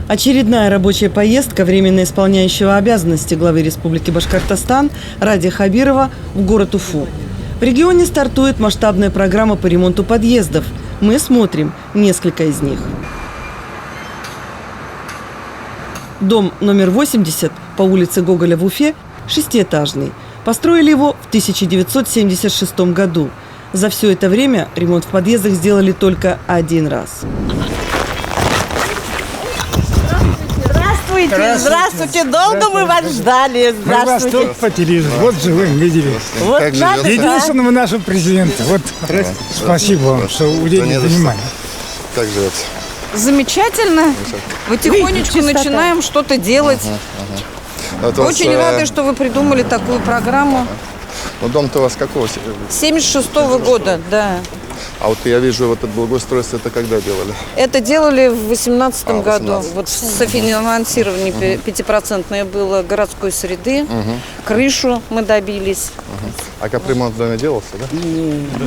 Очередная рабочая поездка временно исполняющего обязанности главы Республики Башкортостан Ради Хабирова в город Уфу. В регионе стартует масштабная программа по ремонту подъездов. Мы смотрим несколько из них. Дом номер 80 по улице Гоголя в Уфе шестиэтажный. Построили его в 1976 году. За все это время ремонт в подъездах сделали только один раз. Здравствуйте, долго мы вас ждали. Мы вас тут по телевизору, вот живым видели. Вот Единственного нашего президента. Вот спасибо вам, что уделили внимание. Как живется? Замечательно. Потихонечку начинаем что-то делать. Очень рады, что вы придумали такую программу. Ну, дом-то у вас какого? 76-го года, да. А вот я вижу, вот это благоустройство, это когда делали? Это делали в 2018 году. 18. Вот софинансирование 5% было городской среды. Крышу мы добились. А капремонт в доме делался, да?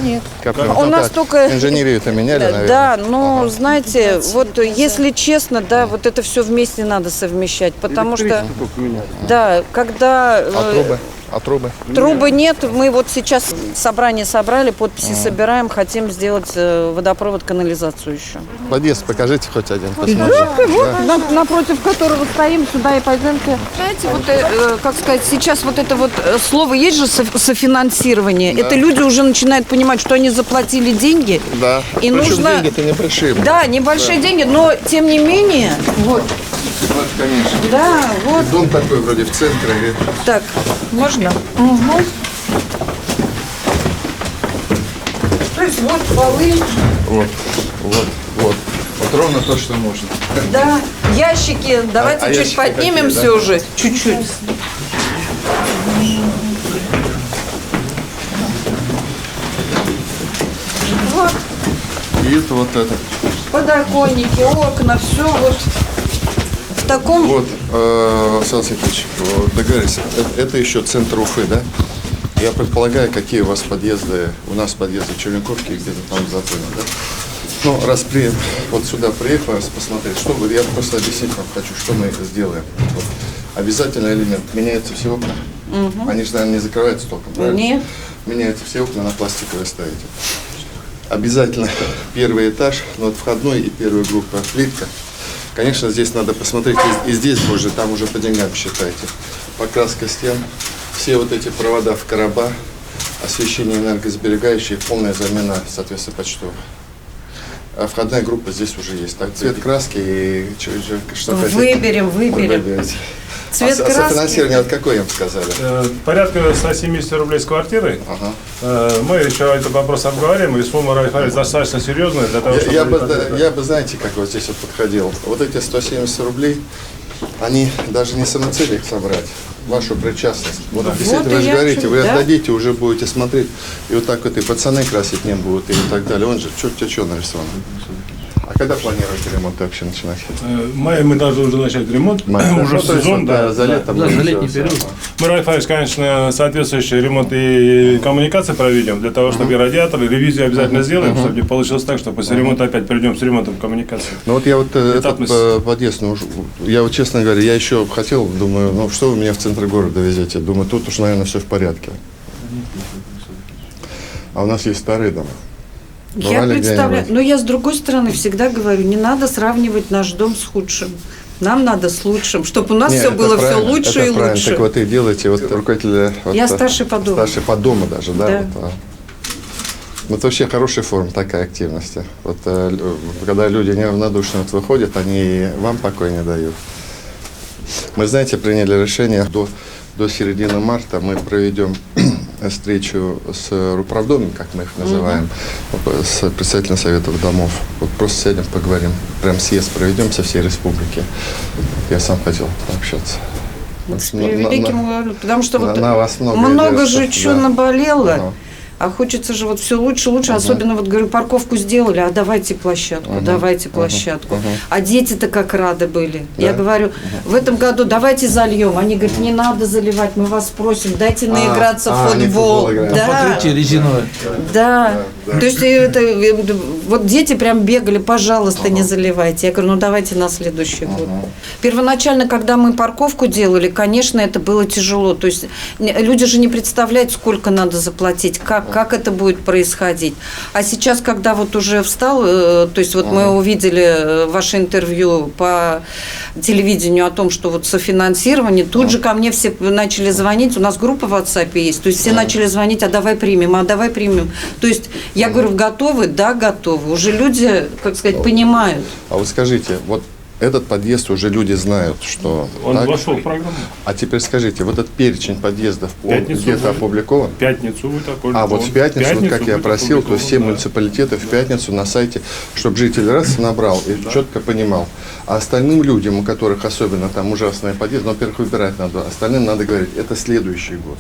Нет. Капремонт. У нас только... Инженерию-то меняли, наверное? Да, но, знаете, вот если честно, да, вот это все вместе надо совмещать, потому что... Да, когда... А трубы? Трубы нет, мы вот сейчас собрание собрали, подписи собираем, хотим сделать водопровод, канализацию еще. Подъезд покажите хоть один, посмотрим. Вот, напротив которого стоим, сюда и пойдемте. Знаете, вот, как сказать, сейчас вот это вот слово есть же софинансирование. Да. Это люди уже начинают понимать, что они заплатили деньги. Да, и причем нужно... деньги-то небольшие. Да, небольшие деньги, но тем не менее... Вот. Вот, конечно. Да, вот. И дом такой вроде в центре. Так, можно? Угу. То есть вот полы. Вот ровно то, что нужно. Да, ящики. Давайте чуть ящики поднимемся какие, да? уже. Чуть-чуть. Вот. И это вот это. Подоконники, окна, все вот в таком... Вот, Сан Сергеевич, договорились, это еще центр Уфы, да? Я предполагаю, какие у вас подъезды, у нас подъезды Черниковки где-то там в Затоне, да? Ну, раз вот сюда приехал, раз посмотреть, что я просто объяснить вам хочу, что мы сделаем. Вот. Обязательный элемент, меняются все окна. Они же, наверное, не закрываются толком, правильно? Нет. Меняются все окна, на пластиковые ставите. Обязательно первый этаж, ну, вот входной и первая группа плитка. Конечно, здесь надо посмотреть, и здесь позже, там уже по деньгам считайте. Покраска стен, все вот эти провода в короба, освещение энергосберегающее, полная замена, соответственно, почтовых. А входная группа здесь уже есть. Так, цвет краски и что хотите. Выберем. Цвет краски. Софинансирование от какой им сказали? Порядка 170 рублей с квартирой. Мы еще этот вопрос обговорим, и сумма, Райфайс, достаточно серьезная для того, чтобы... Я бы, знаете, как вот здесь вот подходил. Вот эти 170 рублей, они даже не самоцель их собрать, вашу причастность. Вот действительно, вы же говорите, вы отдадите, уже будете смотреть, и вот так вот и пацаны красить не будут, и так далее. Он же, черт-те что нарисован. А когда планируете ремонт вообще начинать? В мае мы должны уже начать ремонт, уже в сезон, да. За летом. За летний период. Мы, Райфайс, конечно, соответствующий ремонт и коммуникации проведем, для того, чтобы и радиаторы, ревизию обязательно сделаем, чтобы не получилось так, что после ремонта опять придем с ремонтом коммуникации. Ну вот я вот этот подъезд, я вот честно говоря, я еще хотел, думаю, ну что вы меня в центр города везете? Думаю, тут уж, наверное, все в порядке. А у нас есть старые дома. Я представляю, но я с другой стороны всегда говорю, не надо сравнивать наш дом с худшим. Нам надо с лучшим, чтобы у нас все было все лучше и лучше. Так вот и делаете, вот руководитель... Я старший по дому. Старший по дому даже, да? Да. Вот, это вообще хорошая форма такая активности. Вот когда люди неравнодушно выходят, они вам покоя не дают. Мы, знаете, приняли решение до середины марта мы проведем встречу с руправдомами, как мы их называем, с председателем советов домов. Вот просто сядем, поговорим. Прям съезд проведем со всей республики. Я сам хотел пообщаться. С превеликим, потому что вот на вас много же чего наболело. А хочется же вот все лучше, лучше. Особенно, вот говорю, парковку сделали, а давайте площадку, давайте площадку. А дети-то как рады были. Да? Я говорю, в этом году давайте зальем. Они говорят, не надо заливать, мы вас просим, дайте наиграться в они футбол. футбол играют. Да, Покрытие резиновое. да. То есть вот дети прям бегали, пожалуйста, не заливайте. Я говорю, ну давайте на следующий год. Первоначально, когда мы парковку делали, конечно, это было тяжело. То есть люди же не представляют, сколько надо заплатить, как это будет происходить. А сейчас, когда вот уже встал, то есть вот мы увидели ваше интервью по телевидению о том, что вот софинансирование, тут же ко мне все начали звонить, у нас группа в WhatsApp есть, то есть все начали звонить, а давай примем, а давай примем. То есть я говорю, готовы? Да, готовы. Уже люди, как сказать, понимают. А вот скажите, вот этот подъезд уже люди знают, что... Он так? вошел в программу. А теперь скажите, вот этот перечень подъездов, он Пятницу где-то будет. опубликован? В пятницу будет опубликован. А вот в пятницу, вот как я будет просил, то есть все опубликован, да. муниципалитеты в пятницу на сайте, чтобы житель раз набрал и четко понимал. А остальным людям, у которых особенно там ужасные подъезды, ну, во-первых, выбирать надо, остальным надо говорить, это следующий год.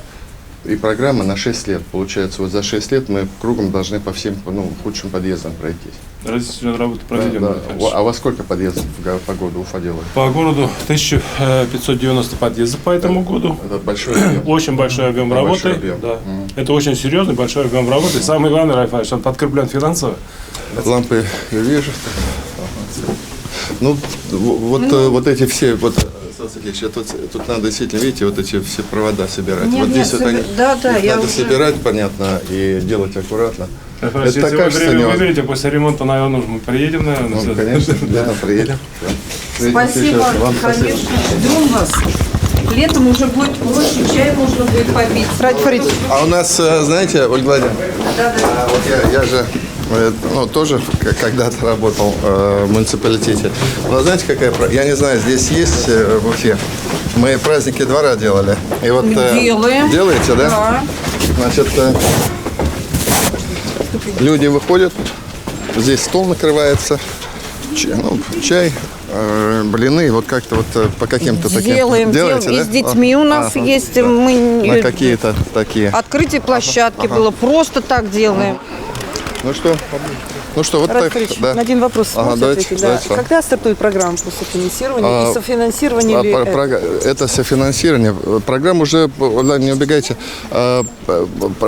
И программа на 6 лет. Получается, вот за 6 лет мы кругом должны по всем худшим подъездам пройтись. Разъяснительную работу проведем. Да, Михаил да. Ильич. А во сколько подъездов по году Уфа делает? По городу 1590 подъездов по этому году. Это большой объем. Очень большой объем Большой работы. объем. Да. Это очень серьезный большой объем работы. Самое главное, Райф, он подкреплен финансово. Лампы я вижу. Ну, вот эти все, вот, тут надо действительно, видите, вот эти все провода собирать. Нет, вот нет, здесь вот они, да, их я надо уже- собирать, понятно, и делать аккуратно. Райф Ильич, Это если вы кажется время невозможно. выберете, после ремонта, наверное, мы приедем, наверное. Ну, конечно, да, приедем. Спасибо, конечно. Ждем вас. Летом уже будет проще, чай можно будет попить. А у нас, знаете, Ольга Владимировна, вот я же тоже когда-то работал в муниципалитете. Но знаете, я не знаю, здесь есть в Уфе, мы праздники двора делали. И вот, Делаем. Делаете, да? Да. Значит, люди выходят, здесь стол накрывается, чай, блины, вот как-то вот по каким-то таким. Делаем, Делаете, и да? с детьми у нас Ага, есть. да. Мы На какие-то такие. открытие площадки было, просто так делаем. Ну что, вот так. Да. На один вопрос Ага, можете давайте, ответить? Да. давайте. Когда стартует программа по софинансированию? И софинансирование ли это? Это софинансирование. Программа уже, да, не убегайте,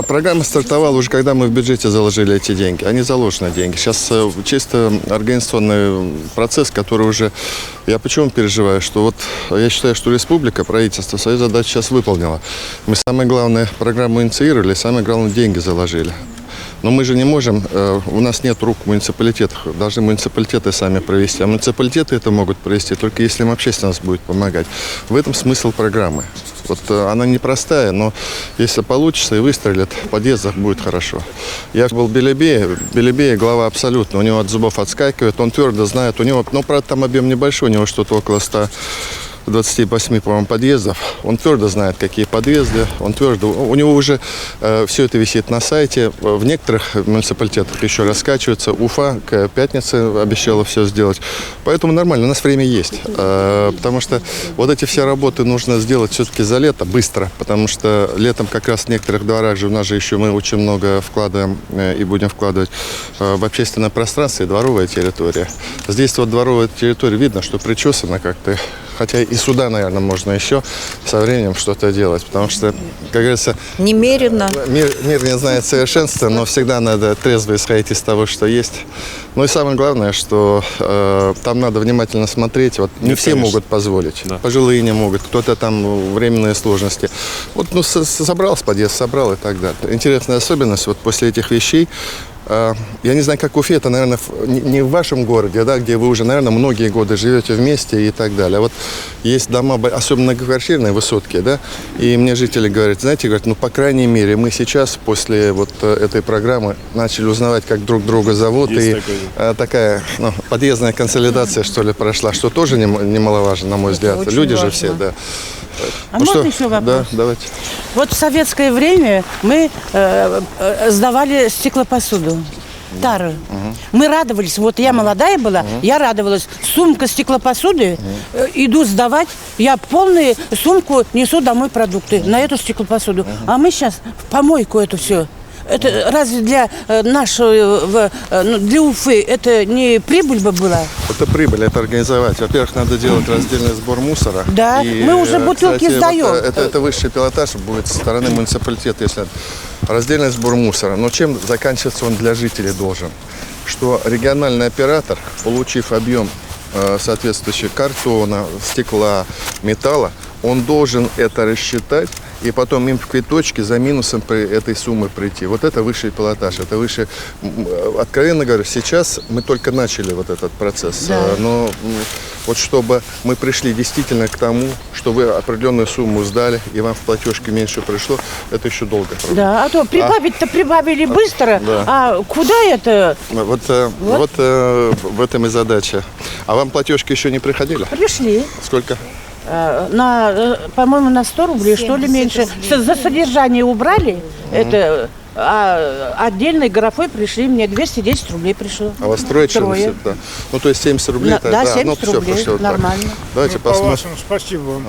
программа стартовала уже, когда мы в бюджете заложили эти деньги. Они заложены деньги. Сейчас чисто организационный процесс, который уже... Я почему переживаю? Что вот я считаю, что республика, правительство свою задачу сейчас выполнило. Мы самое главное программу инициировали, самое главное деньги заложили. Но мы же не можем, у нас нет рук в муниципалитетах, должны муниципалитеты сами провести. А муниципалитеты это могут провести только если им общественность будет помогать. В этом смысл программы. Вот она непростая, но если получится и выстрелит, в подъездах будет хорошо. Я был в Белебее глава абсолютно, у него от зубов отскакивает, он твердо знает, у него, правда, там объем небольшой, у него что-то около 128, по-моему, подъездов. Он твердо знает, какие подъезды. У него уже все это висит на сайте. В некоторых муниципалитетах еще раскачивается. Уфа к пятнице обещала все сделать. Поэтому нормально, у нас время есть. Потому что вот эти все работы нужно сделать все-таки за лето, быстро. Потому что летом как раз в некоторых дворах же у нас же еще мы очень много вкладываем и будем вкладывать в общественное пространство и дворовая территория. Здесь вот дворовая территория видно, что причесана как-то. Хотя и сюда, наверное, можно еще со временем что-то делать, потому что, как говорится, Немерено. мир не знает совершенства, но всегда надо трезво исходить из того, что есть. Ну и самое главное, что там надо внимательно смотреть. Вот не Нет, все конечно. могут позволить, Да. пожилые не могут, кто-то там временные сложности. Вот, собрал с подъезд, собрал и так далее. Интересная особенность вот после этих вещей. Я не знаю, как в Уфе, это, наверное, не в вашем городе, да, где вы уже, наверное, многие годы живете вместе и так далее. Вот есть дома, особенно многоквартирные, высотки, да, и мне жители говорят, знаете, по крайней мере, мы сейчас после вот этой программы начали узнавать, как друг друга зовут, Есть и такая подъездная консолидация, что ли, прошла, что тоже немаловажно, на мой взгляд. очень Люди же важно. все, да. А можно еще вопрос? Да, давайте. Вот в советское время мы сдавали стеклопосуду. Тару. Мы радовались. Вот я молодая была, я радовалась. Сумка стеклопосуды, иду сдавать, я полную сумку несу домой продукты на эту стеклопосуду. А мы сейчас в помойку это все. Это разве для нашего, для Уфы это не прибыль бы была? Это прибыль, это организовать. Во-первых, надо делать раздельный сбор мусора. Да, мы уже бутылки кстати, сдаем. Вот, это высший пилотаж будет со стороны муниципалитета, если раздельный сбор мусора. Но чем заканчиваться он для жителей должен? Что региональный оператор, получив объем соответствующий картона, стекла, металла, он должен это рассчитать и потом им в квиточке за минусом этой суммы прийти. Вот это высший пилотаж, это выше. Откровенно говоря, сейчас мы только начали вот этот процесс. Да. Но вот чтобы мы пришли действительно к тому, что вы определенную сумму сдали и вам в платежке меньше пришло, это еще долго. Да, а то прибавить-то прибавили быстро, да. А куда это? Вот в этом и задача. А вам платежки еще не приходили? Пришли. Сколько? По-моему, на 100 рублей, что ли, меньше. За содержание убрали, это, а отдельной графой пришли, мне 210 рублей пришло. А вас трое человек? Трое. Да. Ну, то есть 70 рублей? Да, 70 все рублей, пришло. нормально. Так. Давайте По посмотрим. вашему, спасибо вам.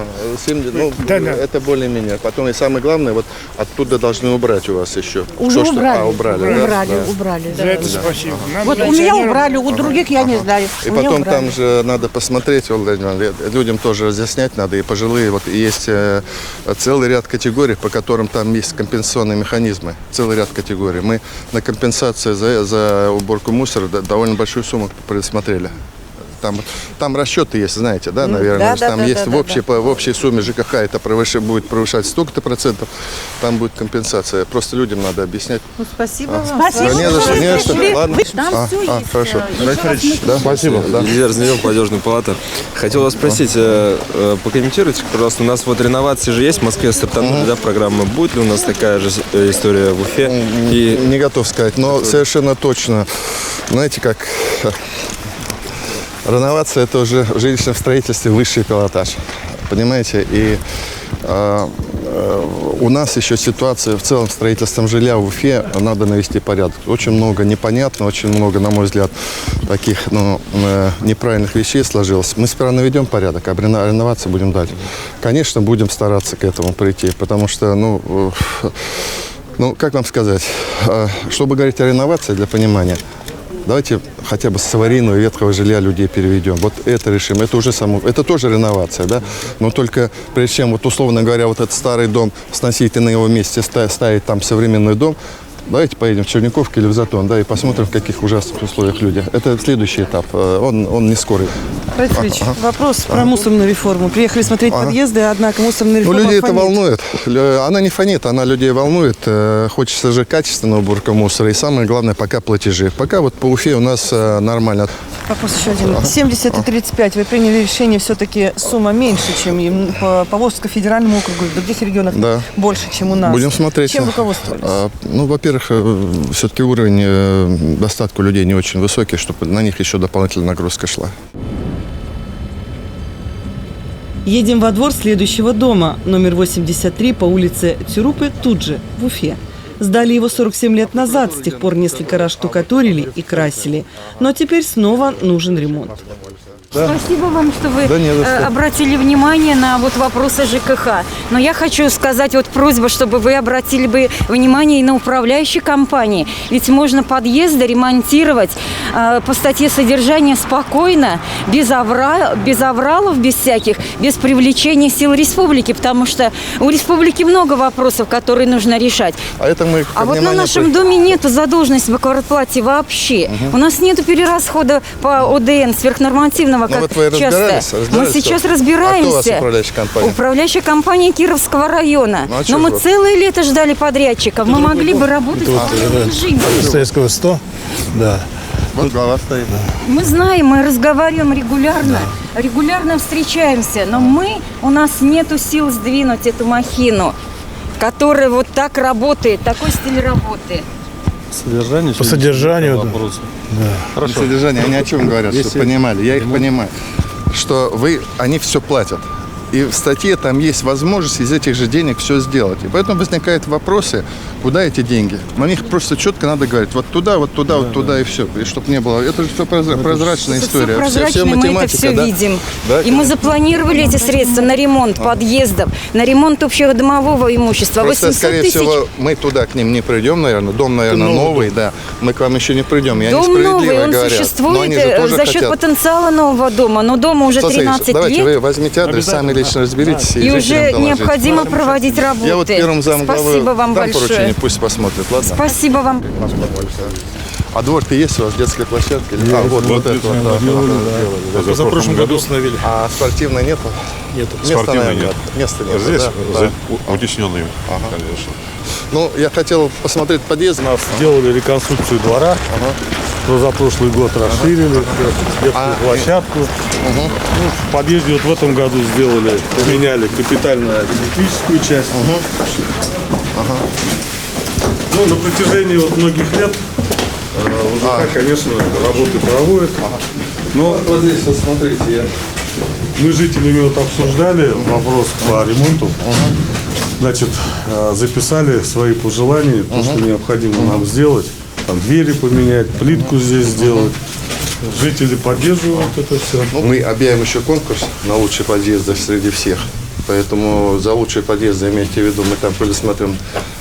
70, ну, Да. это более-менее. Потом и самое главное, вот оттуда должны убрать у вас еще. Уже То, убрали. убрали, да? Да. Убрали. За это спасибо. Нам, Вот у меня пенсионерам, убрали, у других я не знаю. И У меня потом убрали. там же надо посмотреть, Владимир Иванович, людям тоже разъяснять надо, и пожилые, вот есть целый ряд категорий, по которым там есть компенсационные механизмы, целый ряд категорий. Мы на компенсацию за уборку мусора довольно большую сумму предусмотрели. Там расчеты есть, знаете, да, наверное. Там есть в общей сумме ЖКХ это будет превышать столько-то процентов, там будет компенсация. Просто людям надо объяснять. Ну, спасибо вам. Спасибо, Не за что, не за что. пришли. Ладно. Там всё есть. Хорошо. Да, спасибо. Да. Илья Разневел, платежная палата. Хотел вас спросить, покомментируйте, пожалуйста, у нас вот реновации же есть в Москве, стартанули, да, программа. Будет ли у нас такая же история в Уфе? И Не готов сказать, но совершенно точно. Знаете, как реновация – это уже в жилищном строительстве высший пилотаж. Понимаете? И у нас еще ситуация в целом строительством жилья в Уфе надо навести порядок. Очень много непонятно, очень много, на мой взгляд, таких неправильных вещей сложилось. Мы сперва наведем порядок, а реновации будем дальше. Конечно, будем стараться к этому прийти, потому что, как вам сказать, чтобы говорить о реновации, для понимания, давайте хотя бы с аварийного ветхого жилья людей переведем. Вот это решим. Это уже это тоже реновация, да? Но только прежде чем, вот условно говоря, вот этот старый дом сносить и на его месте ставить там современный дом, давайте поедем в Черниковку или в Затон, да, и посмотрим, в каких ужасных условиях люди. Это следующий этап. Он не скорый. Борис Ильич, вопрос про мусорную реформу. Приехали смотреть подъезды, однако мусорная реформа людей это фонит. волнует. Она не фонит, она людей волнует. Хочется же качественного уборка мусора. И самое главное, пока платежи. Пока вот по Уфе у нас нормально. Вопрос еще один. 70 и 35. Вы приняли решение, все-таки сумма меньше, чем по Поволжскому федеральному округу. В других регионах Да. больше, чем у нас. Будем смотреть. Чем руководствовались? Во-первых, все-таки уровень достатка людей не очень высокий, чтобы на них еще дополнительная нагрузка шла. Едем во двор следующего дома, номер 83 по улице Цюрупы, тут же, в Уфе. Сдали его 47 лет назад, с тех пор несколько раз штукатурили и красили. Но теперь снова нужен ремонт. Спасибо вам, что вы Да не за что. обратили внимание на вот вопросы ЖКХ. Но я хочу сказать, вот просьба, чтобы вы обратили бы внимание и на управляющие компании. Ведь можно подъезды ремонтировать по статье содержания спокойно, без авралов, без всяких, без привлечения сил республики, потому что у республики много вопросов, которые нужно решать. А это мы А вот на нашем доме нет задолженности по квартплате вообще. У нас нет перерасхода по ОДН сверхнормативного, как вот вы часто. Мы сейчас А кто у вас разбираемся. управляющая компания? Управляющая компания Кировского района. Ну, а чё Но мы вы? целое лето ждали подрядчиков. Мы могли бы работать в полном режиме. Советского 100, да. Вот глава стоит. Мы знаем, мы разговариваем регулярно встречаемся, но у нас нету сил сдвинуть эту махину, которая вот так работает, такой стиль работы. содержание? По содержанию, да. Хорошо. Содержание, они о чем говорят, чтобы понимали. Я их понимаю. Что они все платят. И в статье там есть возможность из этих же денег все сделать. И поэтому возникают вопросы, куда эти деньги. На них просто четко надо говорить, вот туда, вот туда, вот туда и все. И чтобы не было. Это же все прозрачная история. Прозрачно, мы это все да? видим. Да? И мы запланировали эти средства на ремонт подъездов, на ремонт общего домового имущества. Просто, 800 скорее тысяч. всего, мы туда к ним не придем, наверное. Дом, наверное, новый, да. Мы к вам еще не придем. Я Дом несправедливо новый, он говорят. Но существует они же тоже за счет хотят. потенциала нового дома. Но дому уже Саша 13 давайте лет. вы возьмите адрес, сами лично разберитесь. И жителям уже доложите. необходимо проводить работы. Я вот первым замглавы Спасибо вам дам большое. поручение, пусть посмотрят, ладно? Спасибо вам. А двор-то есть у вас, детская площадка? Или... вот это вот. Да. В позапрошлом году установили. А спортивной нету? Нету. Места, наверное, нет. Места нет. Здесь да. утесненные, конечно. Ну, я хотел посмотреть подъезд. У нас сделали реконструкцию двора. За прошлый год расширили детскую площадку. Ну, в подъезде вот в этом году сделали, поменяли капитально электрическую часть. Ну, на протяжении вот многих лет УЖК, конечно, работы проводит. Но Вот здесь, вот смотрите, мы с жителями вот обсуждали вопрос по ремонту. Значит, записали свои пожелания, то, что необходимо нам сделать. Там двери поменять, плитку здесь сделать. Жители поддерживают это все. мы объявим еще конкурс на лучшие подъезды среди всех. Поэтому за лучшие подъезды, имейте в виду, мы там предусмотрим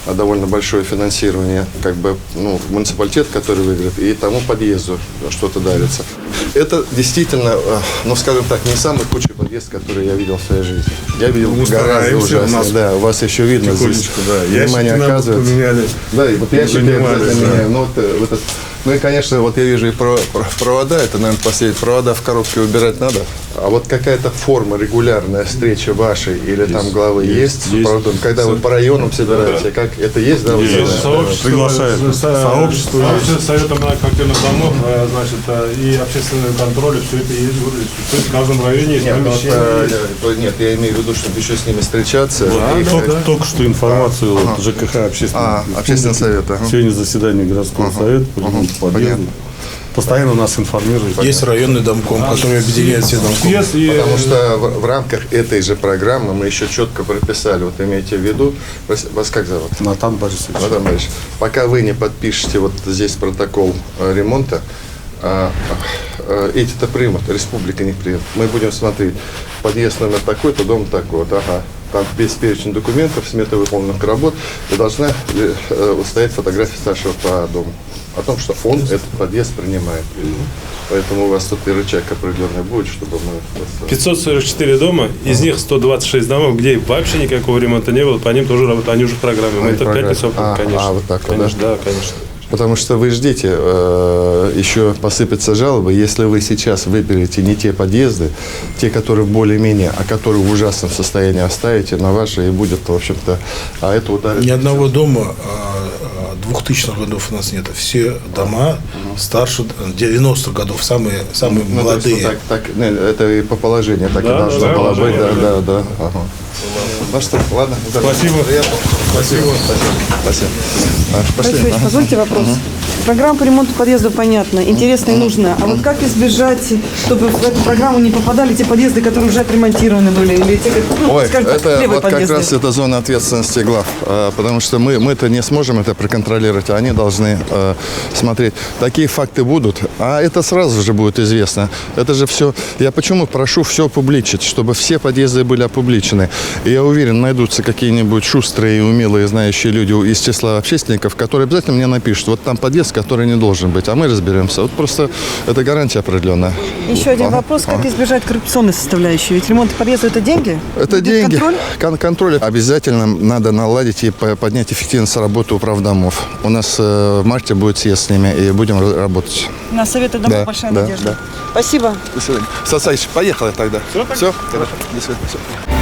довольно большое финансирование, как бы, ну, муниципалитет, который выиграет, и тому подъезду что-то дарится. Это действительно, ну, скажем так, не самый худший подъезд, который я видел в своей жизни. Я видел гораздо ужаснее. Да, у вас еще видно здесь. Да, Внимание оказывается. поменяли. Да, и вот ящики обязательно меняю. Ну, ну и, конечно, вот я вижу и провода, это, наверное, последние провода в коробке убирать надо. А вот какая-то форма, регулярная встреча вашей или там главы есть? Проводом? Когда вы по районам собираете, как это есть? Да, Приглашает сообщество. Совета многоквартирных домов, значит, и общественный контроль, все это есть. То есть в каждом районе есть помещение. Нет, я имею в виду, чтобы еще с ними встречаться. Только что информацию вот, ЖКХ Общественный совет. Сегодня заседание городского совета по ремонту подъезда. Постоянно нас информируют. Есть районный домком, который объединяет все домкомы. Потому что в рамках этой же программы мы еще четко прописали, вот имейте в виду, вас как зовут? Натан Борисович. Натан Борисович, пока вы не подпишете вот здесь протокол ремонта, эти-то примут, республика не примет. Мы будем смотреть, подъезд номер такой-то, дом такой-то, ага. Там весь перечень документов, смета выполненных работ, и должна стоять фотография старшего по дому о том, что он этот подъезд принимает. Поэтому у вас тут и рычаг определенный будет, чтобы мы... 544 дома, из них 126 домов, где вообще никакого ремонта не было, по ним тоже работают, они уже в программе. Мы это в пятницу, конечно. вот так вот, конечно, да, конечно. Потому что вы ждите, еще посыпятся жалобы, если вы сейчас выберете не те подъезды, те, которые более-менее, а которые в ужасном состоянии оставите, на ваши и будет, в общем-то, а это ударит. Ни одного дома 2000-х годов у нас нет. Все дома старше 90-х годов, самые молодые. Это и по положению так и должно было быть. Да. Ага. Ну что, ладно. Спасибо. Спасибо. Пошли. Позвольте вопрос. Программа по ремонту подъездов понятна, интересно и нужна. А вот как избежать, чтобы в эту программу не попадали те подъезды, которые уже отремонтированы были? Или те, Ой, скажем так, это левые вот подъезды? как раз это зона ответственности глав. Потому что мы-то не сможем это проконтролировать, а они должны смотреть. Такие факты будут, а это сразу же будет известно. Это же все... Я почему прошу все опубличить, чтобы все подъезды были опубличены. И я уверен, найдутся какие-нибудь шустрые и умелые, знающие люди из числа общественников, которые обязательно мне напишут, вот там подъезд, который не должен быть, а мы разберемся. Вот просто это гарантия определенная. Еще один вопрос, как избежать коррупционной составляющей? Ведь ремонт подъезда – это деньги? Это Будет деньги. Контроль? Контроль обязательно надо наладить и поднять эффективность работы управдомов. У нас в марте будет съезд с ними, и будем работать. На советы домов большая надежда. Спасибо. До свидания. Сасаич, поехали тогда. Все? Хорошо. До свидания.